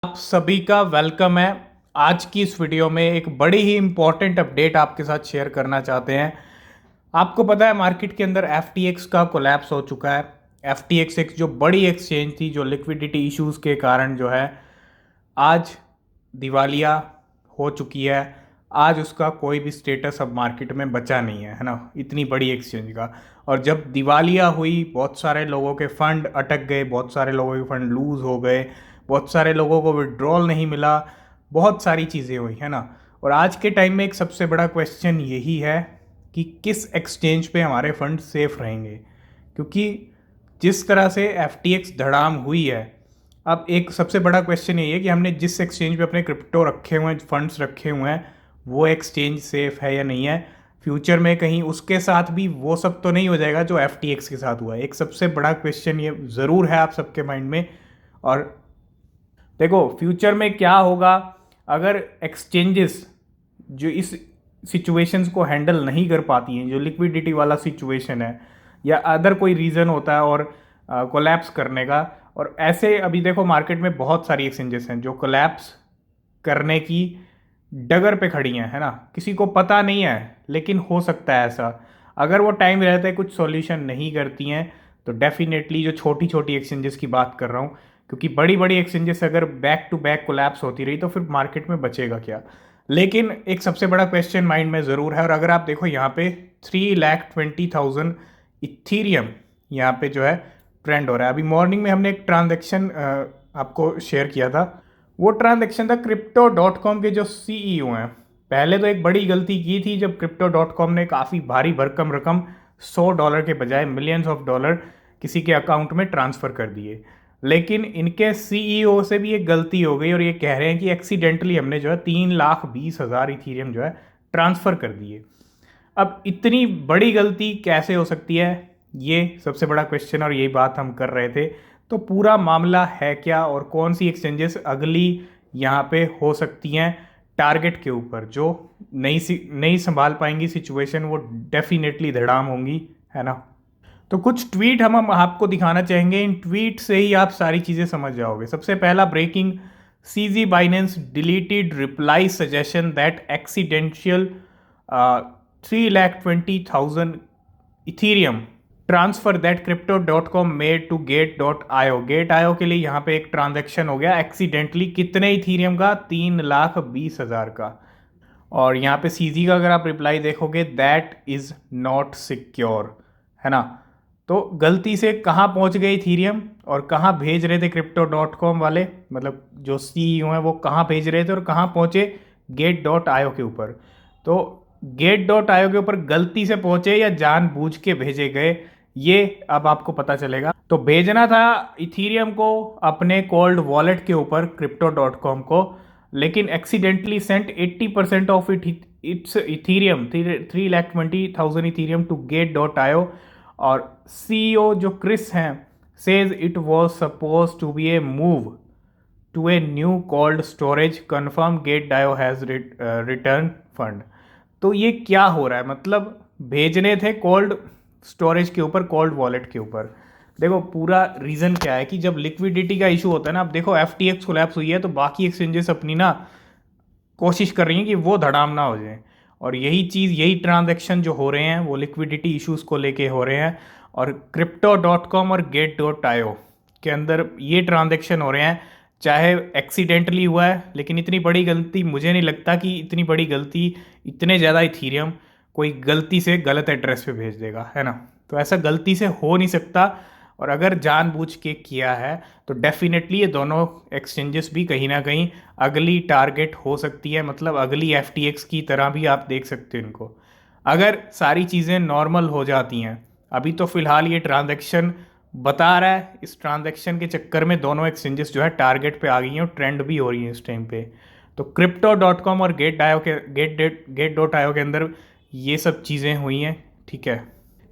आप सभी का वेलकम है। आज की इस वीडियो में एक बड़ी ही इम्पॉर्टेंट अपडेट आपके साथ शेयर करना चाहते हैं। आपको पता है मार्केट के अंदर FTX का कोलैप्स हो चुका है। FTX एक जो बड़ी एक्सचेंज थी जो लिक्विडिटी इश्यूज के कारण जो है आज दिवालिया हो चुकी है। आज उसका कोई भी स्टेटस अब मार्केट में बचा नहीं है ना, इतनी बड़ी एक्सचेंज का। और जब दिवालिया हुई बहुत सारे लोगों के फंड अटक गए, बहुत सारे लोगों के फंड लूज हो गए, बहुत सारे लोगों को विड्रॉल नहीं मिला, बहुत सारी चीज़ें हुई है ना। और आज के टाइम में एक सबसे बड़ा क्वेश्चन यही है कि किस एक्सचेंज पे हमारे फंड सेफ रहेंगे, क्योंकि जिस तरह से FTX धड़ाम हुई है, अब एक सबसे बड़ा क्वेश्चन यही है कि हमने जिस एक्सचेंज पे अपने क्रिप्टो रखे हुए हैं, फंड्स रखे हुए हैं, वो एक्सचेंज सेफ है या नहीं है। फ्यूचर में कहीं उसके साथ भी वो सब तो नहीं हो जाएगा जो FTX के साथ हुआ है। एक सबसे बड़ा क्वेश्चन ये ज़रूर है आप सबके माइंड में। और देखो फ्यूचर में क्या होगा अगर एक्सचेंजेस जो इस सिचुएशंस को हैंडल नहीं कर पाती हैं, जो लिक्विडिटी वाला सिचुएशन है या अदर कोई रीज़न होता है और कोलैप्स करने का। और ऐसे अभी देखो मार्केट में बहुत सारी एक्सचेंजेस हैं जो कोलैप्स करने की डगर पे खड़ी हैं, है ना। किसी को पता नहीं है लेकिन हो सकता है ऐसा। अगर वो टाइम रहते कुछ सॉल्यूशन नहीं करती हैं तो डेफिनेटली जो छोटी छोटी एक्सचेंजेस की बात कर रहा हूँ, क्योंकि बड़ी बड़ी एक्सचेंजेस अगर बैक टू बैक कोलैप्स होती रही तो फिर मार्केट में बचेगा क्या। लेकिन एक सबसे बड़ा क्वेश्चन माइंड में ज़रूर है। और अगर आप देखो यहाँ पे 3,20,000 इथीरियम यहाँ पे जो है ट्रेंड हो रहा है। अभी मॉर्निंग में हमने एक ट्रांजेक्शन आपको शेयर किया था। वो ट्रांजेक्शन था Crypto.com के जो CEO हैं। पहले तो एक बड़ी गलती की थी जब Crypto.com ने काफ़ी भारी भरकम रकम $100 के बजाय मिलियंस ऑफ डॉलर किसी के अकाउंट में ट्रांसफ़र कर दिए। लेकिन इनके CEO से भी एक गलती हो गई और ये कह रहे हैं कि एक्सीडेंटली हमने जो है 3,20,000 इथीरियम जो है ट्रांसफ़र कर दिए। अब इतनी बड़ी गलती कैसे हो सकती है, ये सबसे बड़ा क्वेश्चन और यही बात हम कर रहे थे। तो पूरा मामला है क्या और कौन सी एक्सचेंजेस अगली यहाँ पे हो सकती हैं टारगेट के ऊपर, जो नहीं संभाल पाएंगी सिचुएशन, वो डेफिनेटली धड़ाम होंगी, है ना। तो कुछ ट्वीट हम आपको दिखाना चाहेंगे। इन ट्वीट से ही आप सारी चीज़ें समझ जाओगे। सबसे पहला breaking, CZ Binance deleted reply suggestion that accidental 3,20,000 Ethereum transfer that Crypto.com made to Gate.io। Gate.io के लिए यहाँ पे एक ट्रांजेक्शन हो गया एक्सीडेंटली, कितने इथीरियम का, 3,20,000 का। और यहाँ पे CZ का अगर आप रिप्लाई देखोगे, दैट इज नॉट सिक्योर, है ना। तो गलती से कहाँ पहुँच गए इथीरियम और कहाँ भेज रहे थे Crypto.com वाले, मतलब जो CEO हैं वो कहाँ भेज रहे थे और कहाँ पहुँचे, Gate.io के ऊपर। तो Gate.io के ऊपर गलती से पहुँचे या जानबूझ के भेजे गए, ये अब आपको पता चलेगा। तो भेजना था इथीरियम को अपने कोल्ड वॉलेट के ऊपर Crypto.com को, लेकिन accidentally sent 80% of its Ethereum 3,20,000 Ethereum to Gate.io। और CEO जो क्रिस हैं says it was suppose to be a move to a new cold storage, confirm Gate.io has return fund. तो ये क्या हो रहा है, मतलब भेजने थे कोल्ड स्टोरेज के ऊपर, कोल्ड वॉलेट के ऊपर। देखो पूरा रीज़न क्या है कि जब लिक्विडिटी का इशू होता है ना, अब देखो FTX कोलैप्स हुई है तो बाकी एक्सचेंजेस अपनी ना कोशिश कर रही हैं कि वो धड़ाम ना हो जाए। और यही चीज़, यही ट्रांजैक्शन जो हो रहे हैं वो लिक्विडिटी इश्यूज को लेके हो रहे हैं। और Crypto.com और Gate.io के अंदर ये ट्रांजैक्शन हो रहे हैं, चाहे एक्सीडेंटली हुआ है, लेकिन इतनी बड़ी गलती मुझे नहीं लगता कि इतनी बड़ी गलती, इतने ज़्यादा इथीरियम कोई गलती से गलत एड्रेस पे भेज देगा, है ना। तो ऐसा गलती से हो नहीं सकता। और अगर जानबूझ के किया है तो डेफिनेटली ये दोनों एक्सचेंजेस भी कहीं ना कहीं अगली टारगेट हो सकती है, मतलब अगली FTX की तरह भी आप देख सकते हो इनको, अगर सारी चीज़ें नॉर्मल हो जाती हैं। अभी तो फिलहाल ये ट्रांजैक्शन बता रहा है, इस ट्रांजैक्शन के चक्कर में दोनों एक्सचेंजेस जो है टारगेट पे आ गई हैं और ट्रेंड भी हो रही है इस टाइम पे। तो Crypto.com और Gate.io के अंदर ये सब चीज़ें हुई हैं, ठीक है।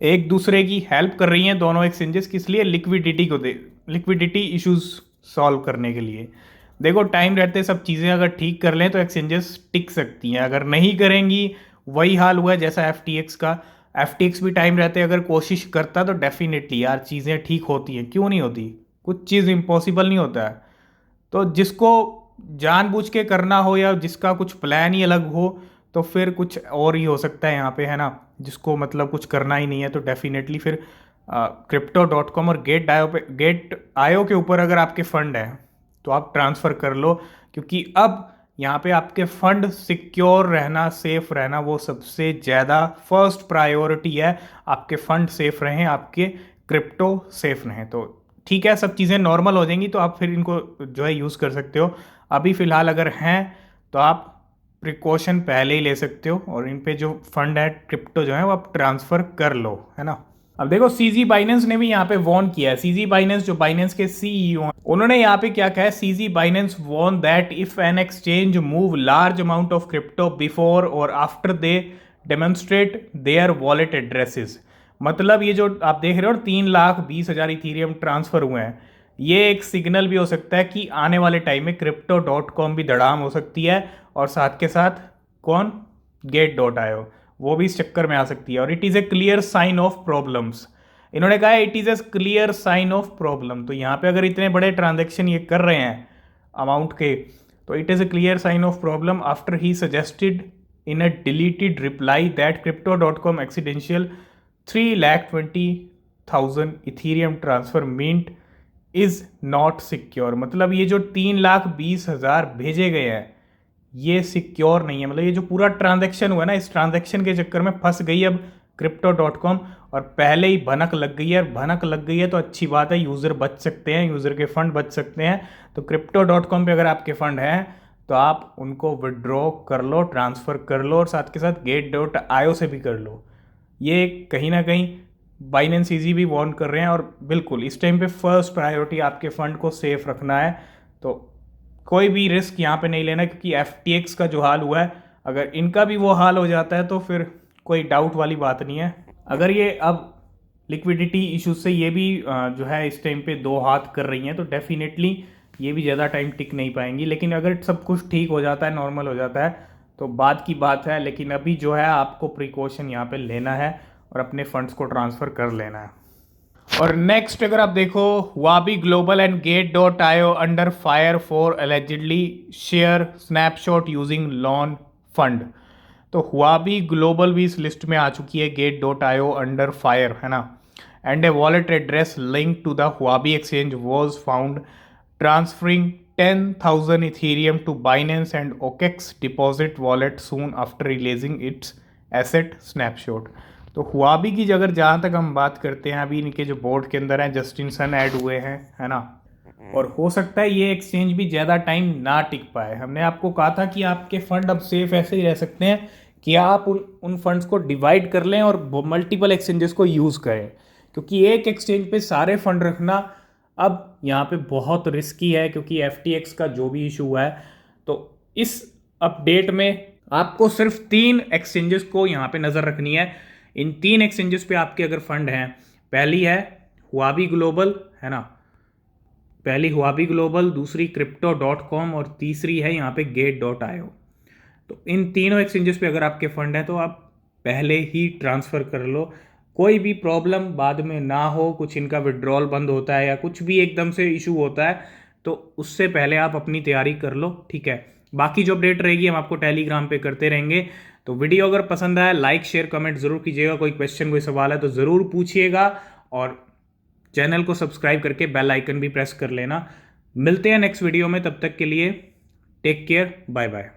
एक दूसरे की हेल्प कर रही हैं दोनों एक्सचेंजेस, किस लिए, लिक्विडिटी इश्यूज सॉल्व करने के लिए। देखो टाइम रहते सब चीज़ें अगर ठीक कर लें तो एक्सचेंजेस टिक सकती हैं, अगर नहीं करेंगी वही हाल हुआ है जैसा FTX का। FTX भी टाइम रहते अगर कोशिश करता तो डेफिनेटली यार चीज़ें ठीक होती हैं, क्यों नहीं होती, कुछ चीज़ इम्पॉसिबल नहीं होता है। तो जिसको जानबूझ के करना हो या जिसका कुछ प्लान ही अलग हो तो फिर कुछ और ही हो सकता है यहाँ पे, है ना। जिसको मतलब कुछ करना ही नहीं है तो डेफिनेटली फिर Crypto.com और गेट आयो के ऊपर अगर आपके फंड है तो आप ट्रांसफ़र कर लो, क्योंकि अब यहाँ पे आपके फंड सिक्योर रहना, सेफ रहना, वो सबसे ज़्यादा फर्स्ट प्रायोरिटी है। आपके फंड सेफ रहें, आपके क्रिप्टो सेफ रहें, तो ठीक है, सब चीज़ें नॉर्मल हो जाएंगी तो आप फिर इनको जो है यूज़ कर सकते हो। अभी फ़िलहाल अगर हैं तो आप प्रिकॉशन पहले ही ले सकते हो और इन पे जो फंड है क्रिप्टो जो है वो आप ट्रांसफ़र कर लो, है ना। अब देखो सीजी बाइनेंस ने भी यहाँ पे वॉर्न किया है। सीजी बाइनेंस जो बाइनेंस के सीईओ हैं, उन्होंने यहाँ पे क्या कहा है, CZ Binance warn that if an exchange move large amount of crypto before और after they demonstrate their wallet addresses. मतलब ये जो आप देख रहे हो 3,20,000 इथीरियम ट्रांसफर हुए हैं, ये एक सिग्नल भी हो सकता है कि आने वाले टाइम में Crypto.com भी धड़ाम हो सकती है, और साथ के साथ कौन, Gate.io, वो भी इस चक्कर में आ सकती है। और it is a clear sign of problems, इन्होंने कहा है it is a clear sign of problem. तो यहाँ पे अगर इतने बड़े ट्रांजेक्शन ये कर रहे हैं अमाउंट के, तो it is a clear sign of problem after ही suggested in a deleted reply that Crypto.com accidental 3,20,000 Ethereum transfer mint is not secure. मतलब ये जो 3,20,000 भेजे गए हैं ये सिक्योर नहीं है। मतलब ये जो पूरा ट्रांजैक्शन हुआ है ना, इस ट्रांजैक्शन के चक्कर में फंस गई अब Crypto.com, और पहले ही भनक लग गई है। और भनक लग गई है तो अच्छी बात है, यूज़र बच सकते हैं, यूज़र के फंड बच सकते हैं। तो Crypto.com पे अगर आपके फंड हैं तो आप उनको विड्रॉ कर लो, ट्रांसफ़र कर लो, और साथ के साथ Gate.io से भी कर लो। ये कहीं ना कहीं बाइनेंस ईजी भी वार्न कर रहे हैं। और बिल्कुल इस टाइम पे फर्स्ट प्रायोरिटी आपके फ़ंड को सेफ रखना है, तो कोई भी रिस्क यहाँ पे नहीं लेना, क्योंकि FTX का जो हाल हुआ है, अगर इनका भी वो हाल हो जाता है तो फिर कोई डाउट वाली बात नहीं है। अगर ये अब लिक्विडिटी इशू से ये भी जो है इस टाइम पे दो हाथ कर रही हैं तो डेफिनेटली ये भी ज़्यादा टाइम टिक नहीं पाएंगी। लेकिन अगर सब कुछ ठीक हो जाता है, नॉर्मल हो जाता है, तो बात की बात है। लेकिन अभी जो है आपको प्रिकॉशन यहाँ पे लेना है और अपने फंड्स को ट्रांसफ़र कर लेना है। और नेक्स्ट अगर आप देखो, Huobi global and Gate.io under fire for allegedly share snapshot using loan fund. तो हुआबी ग्लोबल भी इस लिस्ट में आ चुकी है, Gate.io अंडर फायर, है ना। And a wallet address link to the Huobi exchange was found transferring 10,000 Ethereum to Binance and OKEX deposit wallet soon after releasing its asset snapshot. तो Huobi की अगर जहाँ तक हम बात करते हैं, अभी इनके जो बोर्ड के अंदर हैं जस्टिन सन ऐड हुए हैं, है ना। और हो सकता है ये एक्सचेंज भी ज़्यादा टाइम ना टिक पाए। हमने आपको कहा था कि आपके फंड अब सेफ ऐसे ही रह सकते हैं कि आप उन फंड्स को डिवाइड कर लें और मल्टीपल एक्सचेंजेस को यूज़ करें, क्योंकि एक एक्सचेंज पे सारे फंड रखना अब यहाँ पे बहुत रिस्की है, क्योंकि FTX का जो भी इशू हुआ है। तो इस अपडेट में आपको सिर्फ 3 एक्सचेंजेस को यहाँ पे नज़र रखनी है। इन 3 एक्सचेंजेस पे आपके अगर फंड हैं, पहली है हुआबी ग्लोबल, है ना, पहली हुआबी ग्लोबल, दूसरी Crypto.com और तीसरी है यहाँ पे Gate.io। तो इन तीनों एक्सचेंजेस पे अगर आपके फंड हैं तो आप पहले ही ट्रांसफ़र कर लो, कोई भी प्रॉब्लम बाद में ना हो। कुछ इनका विड्रॉल बंद होता है या कुछ भी एकदम से इशू होता है तो उससे पहले आप अपनी तैयारी कर लो, ठीक है। बाकी जो अपडेट रहेगी हम आपको टेलीग्राम पे करते रहेंगे। तो वीडियो अगर पसंद आया लाइक शेयर कमेंट जरूर कीजिएगा। कोई क्वेश्चन कोई सवाल है तो ज़रूर पूछिएगा, और चैनल को सब्सक्राइब करके बेल आइकन भी प्रेस कर लेना। मिलते हैं नेक्स्ट वीडियो में, तब तक के लिए टेक केयर, बाय बाय।